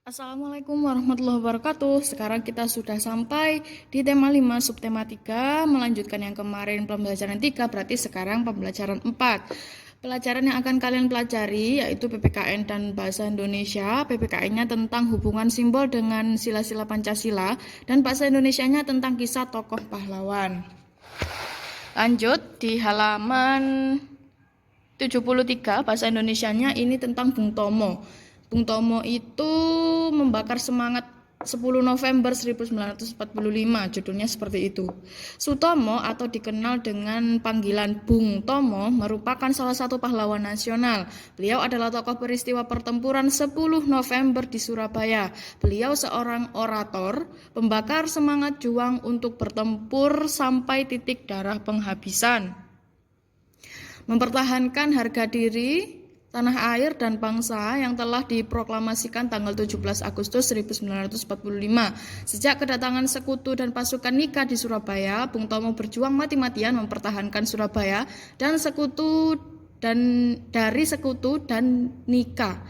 Assalamualaikum warahmatullahi wabarakatuh. Sekarang kita sudah sampai di tema 5 subtema 3, melanjutkan yang kemarin pembelajaran 3, berarti sekarang pembelajaran 4. Pelajaran yang akan kalian pelajari yaitu PPKN dan Bahasa Indonesia. PPKN-nya tentang hubungan simbol dengan sila-sila Pancasila dan Bahasa Indonesianya tentang kisah tokoh pahlawan. Lanjut di halaman 73, Bahasa Indonesianya ini tentang Bung Tomo. Bung Tomo itu membakar semangat 10 November 1945, judulnya seperti itu. Sutomo atau dikenal dengan panggilan Bung Tomo merupakan salah satu pahlawan nasional. Beliau adalah tokoh peristiwa pertempuran 10 November di Surabaya. Beliau seorang orator, pembakar semangat juang untuk bertempur sampai titik darah penghabisan. Mempertahankan harga diri, tanah air dan bangsa yang telah diproklamasikan tanggal 17 Agustus 1945. Sejak kedatangan sekutu dan pasukan Nika di Surabaya, Bung Tomo berjuang mati-matian mempertahankan Surabaya dan dari sekutu dan Nika.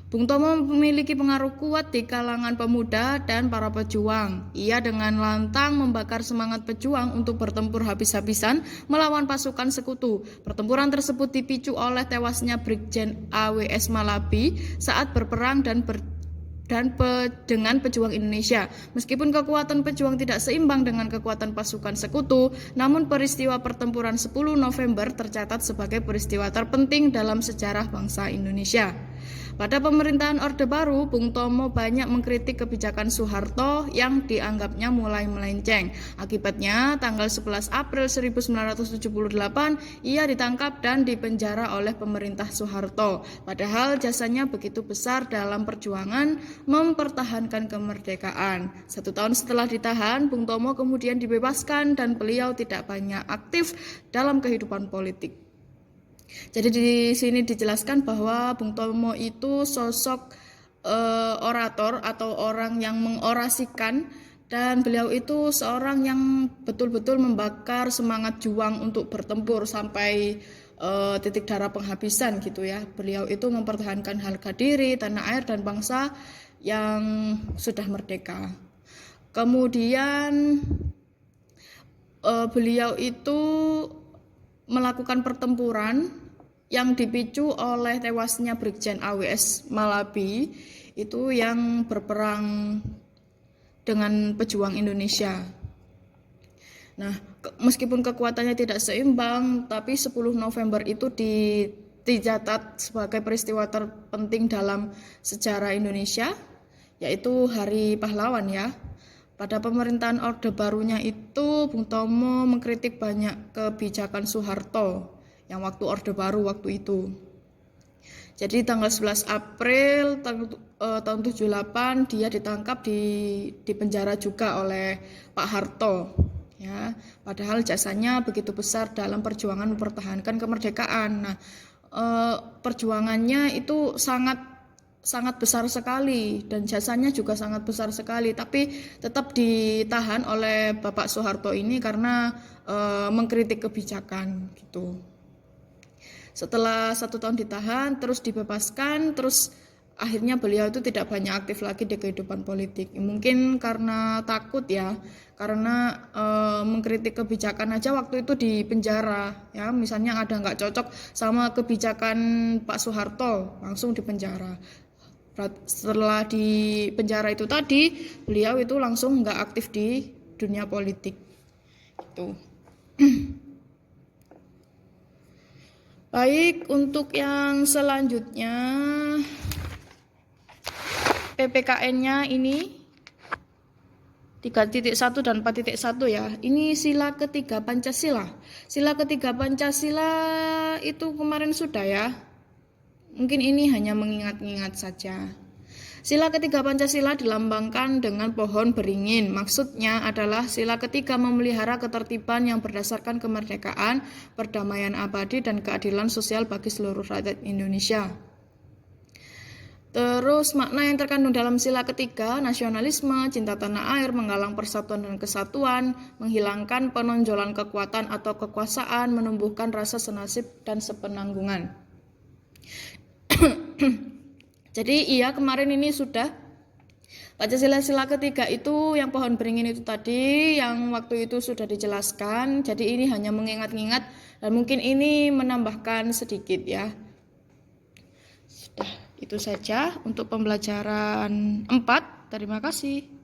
Bung Tomo memiliki pengaruh kuat di kalangan pemuda dan para pejuang. Ia dengan lantang membakar semangat pejuang untuk bertempur habis-habisan melawan pasukan sekutu. Pertempuran tersebut dipicu oleh tewasnya Brigjen AWS Malabi saat berperang dengan pejuang Indonesia. Meskipun kekuatan pejuang tidak seimbang dengan kekuatan pasukan sekutu, namun peristiwa pertempuran 10 November tercatat sebagai peristiwa terpenting dalam sejarah bangsa Indonesia. Pada pemerintahan Orde Baru, Bung Tomo banyak mengkritik kebijakan Soeharto yang dianggapnya mulai melenceng. Akibatnya, tanggal 11 April 1978, ia ditangkap dan dipenjara oleh pemerintah Soeharto. Padahal jasanya begitu besar dalam perjuangan mempertahankan kemerdekaan. 1 tahun setelah ditahan, Bung Tomo kemudian dibebaskan dan beliau tidak banyak aktif dalam kehidupan politik. Jadi di sini dijelaskan bahwa Bung Tomo itu sosok orator atau orang yang mengorasikan, dan beliau itu seorang yang betul-betul membakar semangat juang untuk bertempur sampai titik darah penghabisan gitu ya. Beliau itu mempertahankan harga diri, tanah air dan bangsa yang sudah merdeka. Kemudian beliau itu melakukan pertempuran yang dipicu oleh tewasnya Brigjen AWS Malabi itu yang berperang dengan pejuang Indonesia. Nah, meskipun kekuatannya tidak seimbang, tapi 10 November itu dicatat sebagai peristiwa terpenting dalam sejarah Indonesia, yaitu Hari Pahlawan ya. Pada pemerintahan Orde Barunya itu, Bung Tomo mengkritik banyak kebijakan Soeharto yang waktu Orde Baru waktu itu. Jadi tanggal 11 April tahun 78 dia ditangkap di penjara juga oleh Pak Harto. Ya, padahal jasanya begitu besar dalam perjuangan mempertahankan kemerdekaan. Nah, perjuangannya itu sangat besar sekali dan jasanya juga sangat besar sekali, tapi tetap ditahan oleh Bapak Soeharto ini karena mengkritik kebijakan gitu. Setelah 1 tahun ditahan, terus dibebaskan, terus akhirnya beliau itu tidak banyak aktif lagi di kehidupan politik. Mungkin karena takut ya, karena mengkritik kebijakan aja waktu itu di penjara ya. Misalnya ada nggak cocok sama kebijakan Pak Soeharto, langsung di penjara. Setelah di penjara itu tadi, beliau itu langsung nggak aktif di dunia politik. Itu. Baik, untuk yang selanjutnya PPKN-nya ini 3.1 dan 4.1 ya. Ini sila ketiga Pancasila. Sila ketiga Pancasila itu kemarin sudah ya. Mungkin ini hanya mengingat-ingat saja. Sila ketiga Pancasila dilambangkan dengan pohon beringin. Maksudnya adalah sila ketiga memelihara ketertiban yang berdasarkan kemerdekaan, perdamaian abadi, dan keadilan sosial bagi seluruh rakyat Indonesia. Terus makna yang terkandung dalam sila ketiga, nasionalisme, cinta tanah air, menggalang persatuan dan kesatuan, menghilangkan penonjolan kekuatan atau kekuasaan, menumbuhkan rasa senasib dan sepenanggungan. Jadi iya kemarin ini sudah Pancasila sila ketiga itu yang pohon beringin itu tadi, yang waktu itu sudah dijelaskan. Jadi ini hanya mengingat-ingat dan mungkin ini menambahkan sedikit ya. Sudah, itu saja untuk pembelajaran 4. Terima kasih.